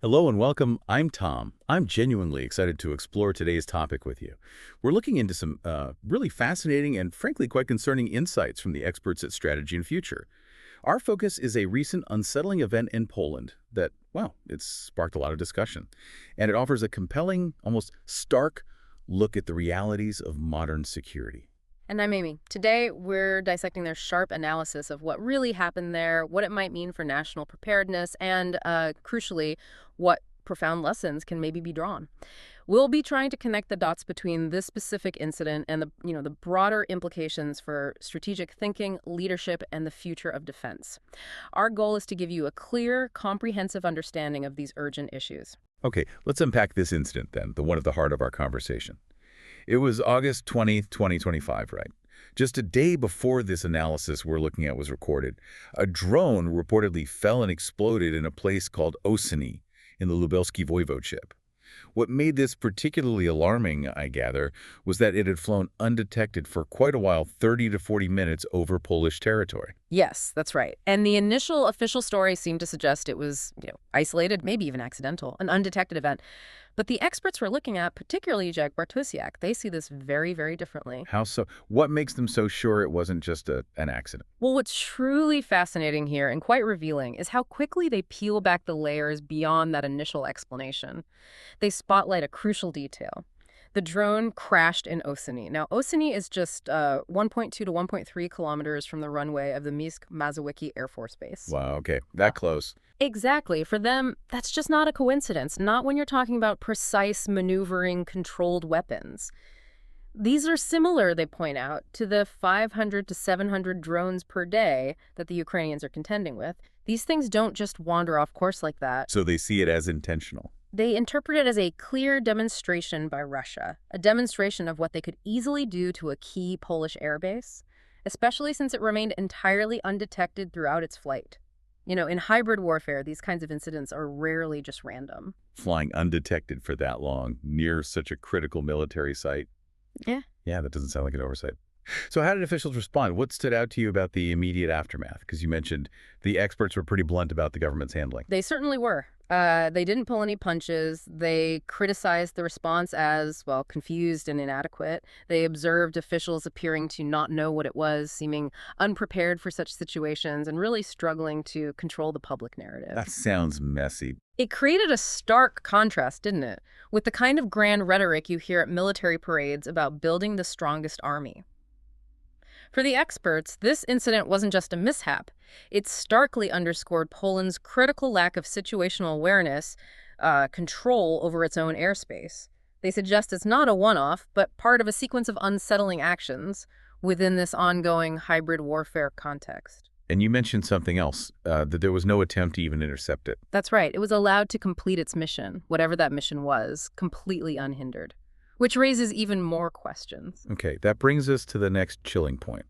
Hello and welcome. I'm Tom. I'm genuinely excited to explore today's topic with you. We're looking into some really fascinating and frankly quite concerning insights from the experts at Strategy and Future. Our focus is a recent unsettling event in Poland that, well, it's sparked a lot of discussion. And it offers a compelling, almost stark look at the realities of modern security. And I'm Amy. Today, we're dissecting their sharp analysis of what really happened there, what it might mean for national preparedness, and crucially, what profound lessons can maybe be drawn. We'll be trying to connect the dots between this specific incident and the broader implications for strategic thinking, leadership, and the future of defense. Our goal is to give you a clear, comprehensive understanding of these urgent issues. Okay, let's unpack this incident then, the one at the heart of our conversation. It was August 20th, 2025, right? Just a day before this analysis we're looking at was recorded, a drone reportedly fell and exploded in a place called Osiny in the Lubelski Voivodeship. What made this particularly alarming, I gather, was that it had flown undetected for quite a while, 30 to 40 minutes over Polish territory. Yes, that's right. And the initial official story seemed to suggest it was, isolated, maybe even accidental, an undetected event. But the experts we're looking at, particularly Jack Bartusiak, they see this very, very differently. How so? What makes them so sure it wasn't just an accident? Well, what's truly fascinating here and quite revealing is how quickly they peel back the layers beyond that initial explanation. They spotlight a crucial detail. The drone crashed in Osiny. Now, Osiny is just 1.2 to 1.3 kilometers from the runway of the Minsk-Mazowiecki Air Force Base. Wow, okay, that close. Exactly. For them, that's just not a coincidence, not when you're talking about precise maneuvering controlled weapons. These are similar, they point out, to the 500 to 700 drones per day that the Ukrainians are contending with. These things don't just wander off course like that. So they see it as intentional. They interpret it as a clear demonstration by Russia, a demonstration of what they could easily do to a key Polish airbase, especially since it remained entirely undetected throughout its flight. In hybrid warfare, these kinds of incidents are rarely just random. Flying undetected for that long near such a critical military site. Yeah. Yeah, that doesn't sound like an oversight. So how did officials respond? What stood out to you about the immediate aftermath? Because you mentioned the experts were pretty blunt about the government's handling. They certainly were. They didn't pull any punches. They criticized the response as, well, confused and inadequate. They observed officials appearing to not know what it was, seeming unprepared for such situations, and really struggling to control the public narrative. That sounds messy. It created a stark contrast, didn't it, with the kind of grand rhetoric you hear at military parades about building the strongest army. For the experts, this incident wasn't just a mishap. It starkly underscored Poland's critical lack of situational awareness, control over its own airspace. They suggest it's not a one-off, but part of a sequence of unsettling actions within this ongoing hybrid warfare context. And you mentioned something else, that there was no attempt to even intercept it. That's right. It was allowed to complete its mission, whatever that mission was, completely unhindered. Which raises even more questions. Okay, that brings us to the next chilling point.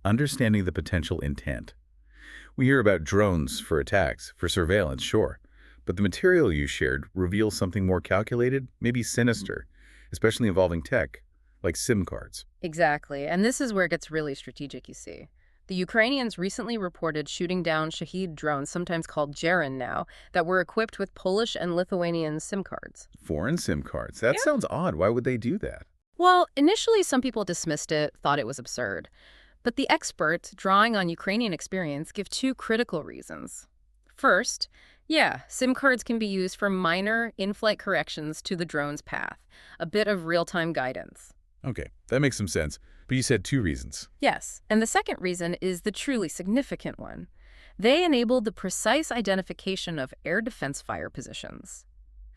Understanding the potential intent. We hear about drones for attacks, for surveillance, sure. But the material you shared reveals something more calculated, maybe sinister, especially involving tech, like SIM cards. Exactly. And this is where it gets really strategic, you see. The Ukrainians recently reported shooting down Shahid drones, sometimes called Jaren now, that were equipped with Polish and Lithuanian SIM cards. Foreign SIM cards? That sounds odd. Why would they do that? Well, initially some people dismissed it, thought it was absurd. But the experts, drawing on Ukrainian experience, give two critical reasons. First, SIM cards can be used for minor in-flight corrections to the drone's path, a bit of real-time guidance. Okay, that makes some sense. But you said two reasons. Yes, and the second reason is the truly significant one. They enabled the precise identification of air defense fire positions.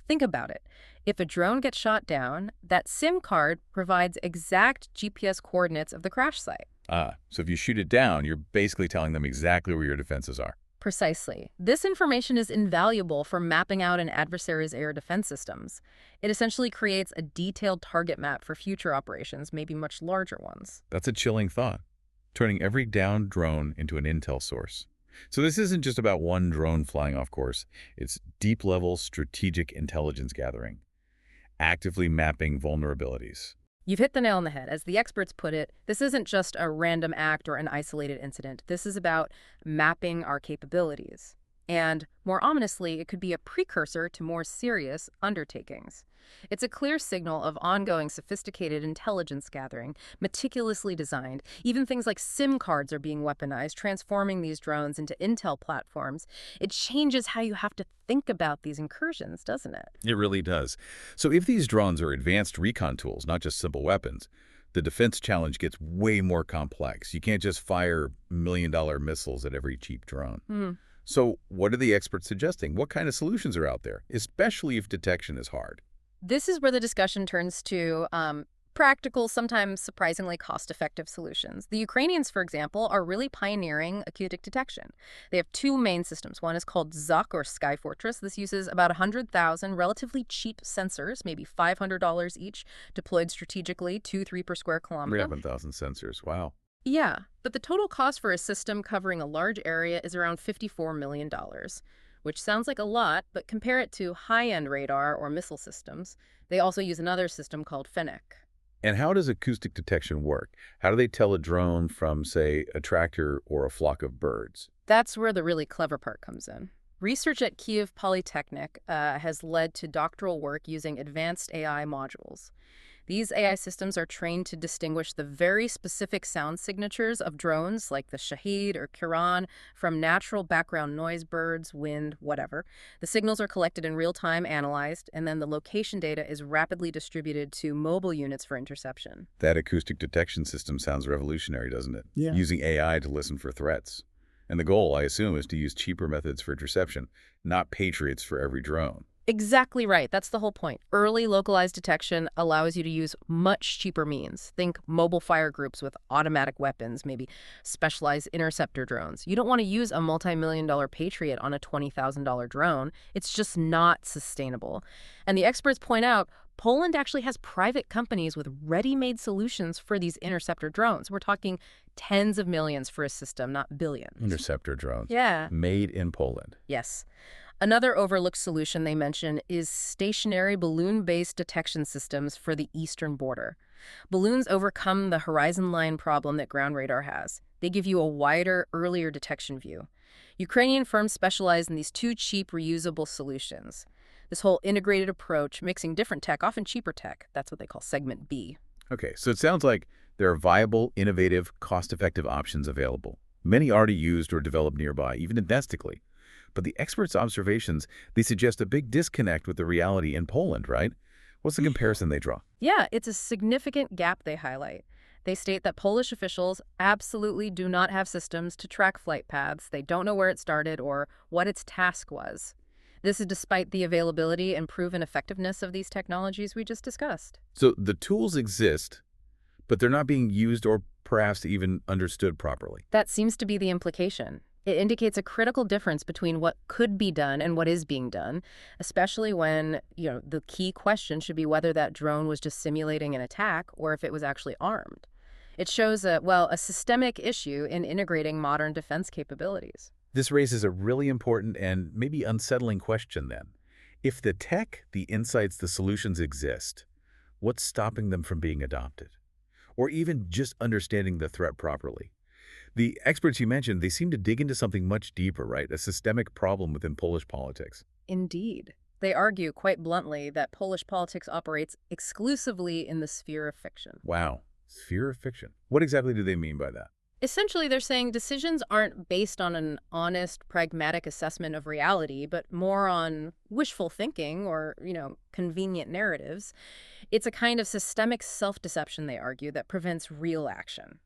Think about it. If a drone gets shot down, that SIM card provides exact GPS coordinates of the crash site. So if you shoot it down, you're basically telling them exactly where your defenses are. Precisely. This information is invaluable for mapping out an adversary's air defense systems. It essentially creates a detailed target map for future operations, maybe much larger ones. That's a chilling thought, turning every downed drone into an intel source. So this isn't just about one drone flying off course. It's deep-level strategic intelligence gathering, actively mapping vulnerabilities. You've hit the nail on the head. As the experts put it, this isn't just a random act or an isolated incident. This is about mapping our capabilities. And, more ominously, it could be a precursor to more serious undertakings. It's a clear signal of ongoing sophisticated intelligence gathering, meticulously designed. Even things like SIM cards are being weaponized, transforming these drones into intel platforms. It changes how you have to think about these incursions, doesn't it? It really does. So if these drones are advanced recon tools, not just simple weapons, the defense challenge gets way more complex. You can't just fire million-dollar missiles at every cheap drone. Hmm. So what are the experts suggesting? What kind of solutions are out there, especially if detection is hard? This is where the discussion turns to practical, sometimes surprisingly cost-effective solutions. The Ukrainians, for example, are really pioneering acoustic detection. They have two main systems. One is called ZUK, or Sky Fortress. This uses about 100,000 relatively cheap sensors, maybe $500 each, deployed strategically, 2-3 per square kilometer. 11,000 sensors. Wow. Yeah, but the total cost for a system covering a large area is around $54 million, which sounds like a lot, but compare it to high-end radar or missile systems. They also use another system called Fennec. And how does acoustic detection work? How do they tell a drone from, say, a tractor or a flock of birds? That's where the really clever part comes in. Research at Kyiv Polytechnic has led to doctoral work using advanced AI modules. These AI systems are trained to distinguish the very specific sound signatures of drones like the Shahid or Kiran from natural background noise, birds, wind, whatever. The signals are collected in real time, analyzed, and then the location data is rapidly distributed to mobile units for interception. That acoustic detection system sounds revolutionary, doesn't it? Yeah. Using AI to listen for threats. And the goal, I assume, is to use cheaper methods for interception, not Patriots for every drone. Exactly right. That's the whole point. Early localized detection allows you to use much cheaper means. Think mobile fire groups with automatic weapons, maybe specialized interceptor drones. You don't want to use a multi-million-dollar Patriot on a $20,000 drone. It's just not sustainable. And the experts point out Poland actually has private companies with ready-made solutions for these interceptor drones. We're talking tens of millions for a system, not billions. Interceptor drones. Yeah. Made in Poland. Yes. Another overlooked solution they mention is stationary balloon-based detection systems for the eastern border. Balloons overcome the horizon line problem that ground radar has. They give you a wider, earlier detection view. Ukrainian firms specialize in these two cheap, reusable solutions. This whole integrated approach, mixing different tech, often cheaper tech, that's what they call segment B. Okay, so it sounds like there are viable, innovative, cost-effective options available. Many already used or developed nearby, even domestically. But the experts' observations, they suggest a big disconnect with the reality in Poland, right? What's the comparison they draw? Yeah, it's a significant gap they highlight. They state that Polish officials absolutely do not have systems to track flight paths. They don't know where it started or what its task was. This is despite the availability and proven effectiveness of these technologies we just discussed. So the tools exist, but they're not being used or perhaps even understood properly. That seems to be the implication. It indicates a critical difference between what could be done and what is being done, especially when, the key question should be whether that drone was just simulating an attack or if it was actually armed. It shows a systemic issue in integrating modern defense capabilities. This raises a really important and maybe unsettling question then. If the tech, the insights, the solutions exist, what's stopping them from being adopted? Or even just understanding the threat properly? The experts you mentioned, they seem to dig into something much deeper, right? A systemic problem within Polish politics. Indeed. They argue quite bluntly that Polish politics operates exclusively in the sphere of fiction. Wow. Sphere of fiction. What exactly do they mean by that? Essentially, they're saying decisions aren't based on an honest, pragmatic assessment of reality, but more on wishful thinking or, convenient narratives. It's a kind of systemic self-deception, they argue, that prevents real action.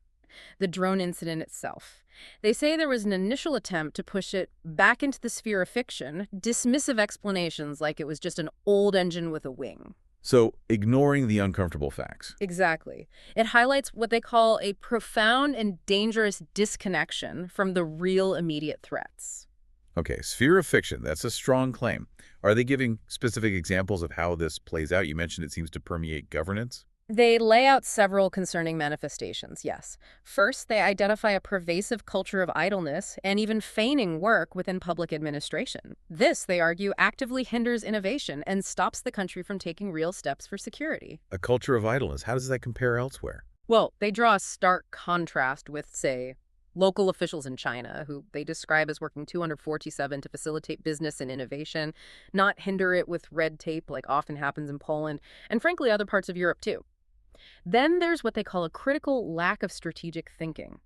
The drone incident itself. They say there was an initial attempt to push it back into the sphere of fiction, dismissive explanations like it was just an old engine with a wing. So, ignoring the uncomfortable facts. Exactly. It highlights what they call a profound and dangerous disconnection from the real immediate threats. Okay, sphere of fiction, that's a strong claim. Are they giving specific examples of how this plays out? You mentioned it seems to permeate governance. They lay out several concerning manifestations, yes. First, they identify a pervasive culture of idleness and even feigning work within public administration. This, they argue, actively hinders innovation and stops the country from taking real steps for security. A culture of idleness, how does that compare elsewhere? Well, they draw a stark contrast with, say, Local officials in China, who they describe as working 247 to facilitate business and innovation, not hinder it with red tape like often happens in Poland, and frankly, other parts of Europe too. Then there's what they call a critical lack of strategic thinking,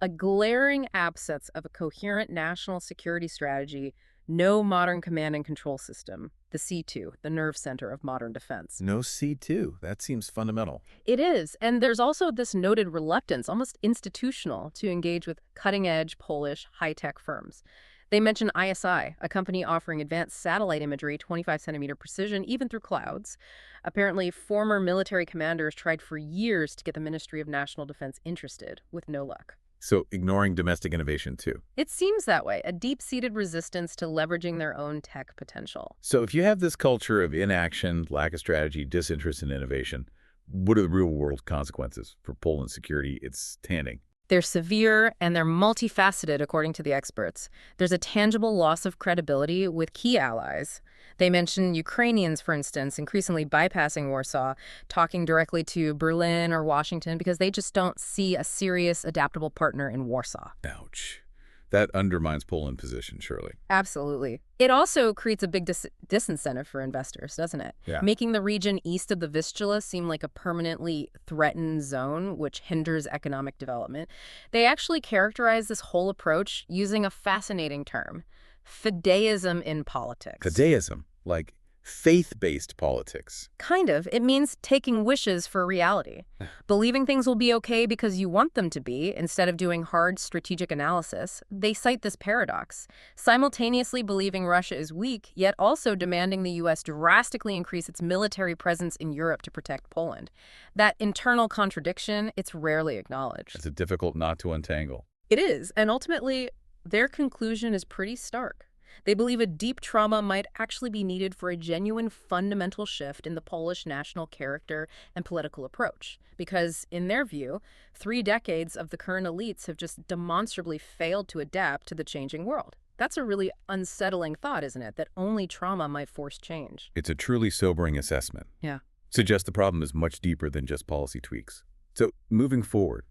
a glaring absence of a coherent national security strategy, no modern command and control system, the C2, the nerve center of modern defense. No C2. That seems fundamental. It is, and there's also this noted reluctance, almost institutional, to engage with cutting-edge Polish high-tech firms. They mention ISI, a company offering advanced satellite imagery, 25-centimeter precision, even through clouds. Apparently, former military commanders tried for years to get the Ministry of National Defense interested, with no luck. So ignoring domestic innovation, too. It seems that way, a deep-seated resistance to leveraging their own tech potential. So if you have this culture of inaction, lack of strategy, disinterest in innovation, what are the real-world consequences for Poland's security it's standing? They're severe and they're multifaceted, according to the experts. There's a tangible loss of credibility with key allies. They mention Ukrainians, for instance, increasingly bypassing Warsaw, talking directly to Berlin or Washington because they just don't see a serious, adaptable partner in Warsaw. Ouch. That undermines Poland's position, surely. Absolutely. It also creates a big disincentive for investors, doesn't it? Yeah. Making the region east of the Vistula seem like a permanently threatened zone, which hinders economic development. They actually characterize this whole approach using a fascinating term, fideism in politics. Fideism, like faith-based politics. Kind of. It means taking wishes for reality. Believing things will be okay because you want them to be, instead of doing hard strategic analysis. They cite this paradox, simultaneously believing Russia is weak, yet also demanding the U.S. drastically increase its military presence in Europe to protect Poland. That internal contradiction, it's rarely acknowledged. It's a difficult knot to untangle. It is, and ultimately, their conclusion is pretty stark. They believe a deep trauma might actually be needed for a genuine fundamental shift in the Polish national character and political approach. Because, in their view, 3 decades of the current elites have just demonstrably failed to adapt to the changing world. That's a really unsettling thought, isn't it? That only trauma might force change. It's a truly sobering assessment. Yeah. Suggests the problem is much deeper than just policy tweaks. So, moving forward,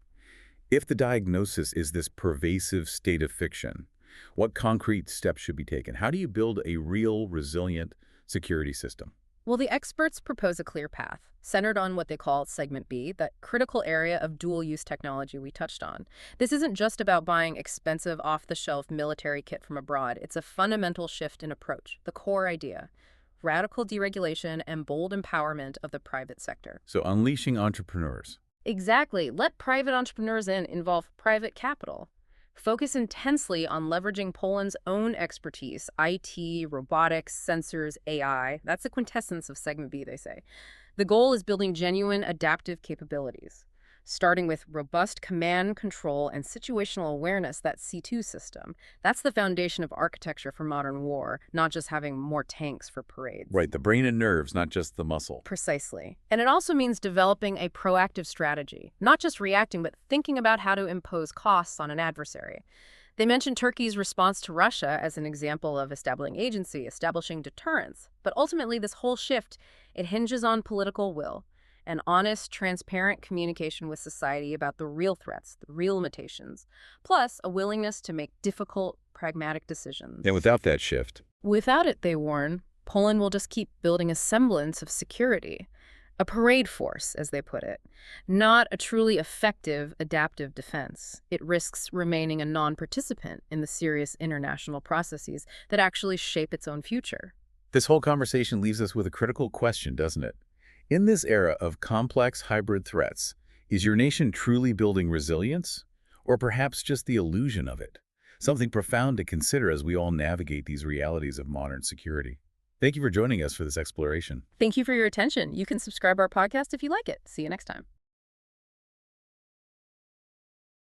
if the diagnosis is this pervasive state of fiction, what concrete steps should be taken? How do you build a real, resilient security system? Well, the experts propose a clear path, centered on what they call Segment B, that critical area of dual-use technology we touched on. This isn't just about buying expensive, off-the-shelf military kit from abroad. It's a fundamental shift in approach, the core idea: radical deregulation and bold empowerment of the private sector. So unleashing entrepreneurs. Exactly. Let private entrepreneurs involve private capital. Focus intensely on leveraging Poland's own expertise, IT, robotics, sensors, AI. That's the quintessence of Segment B, they say. The goal is building genuine adaptive capabilities, starting with robust command, control, and situational awareness, that C2 system. That's the foundation of architecture for modern war, not just having more tanks for parades. Right, the brain and nerves, not just the muscle. Precisely. And it also means developing a proactive strategy, not just reacting, but thinking about how to impose costs on an adversary. They mention Turkey's response to Russia as an example of establishing agency, establishing deterrence. But ultimately, this whole shift, it hinges on political will, and honest, transparent communication with society about the real threats, the real limitations, plus a willingness to make difficult, pragmatic decisions. And without that shift, Without it, they warn, Poland will just keep building a semblance of security, a parade force, as they put it, not a truly effective, adaptive defense. It risks remaining a non-participant in the serious international processes that actually shape its own future. this whole conversation leaves us with a critical question, doesn't it? In this era of complex hybrid threats, is your nation truly building resilience, or perhaps just the illusion of it? Something profound to consider as we all navigate these realities of modern security. Thank you for joining us for this exploration. Thank you for your attention. You can subscribe our podcast if you like it. See you next time.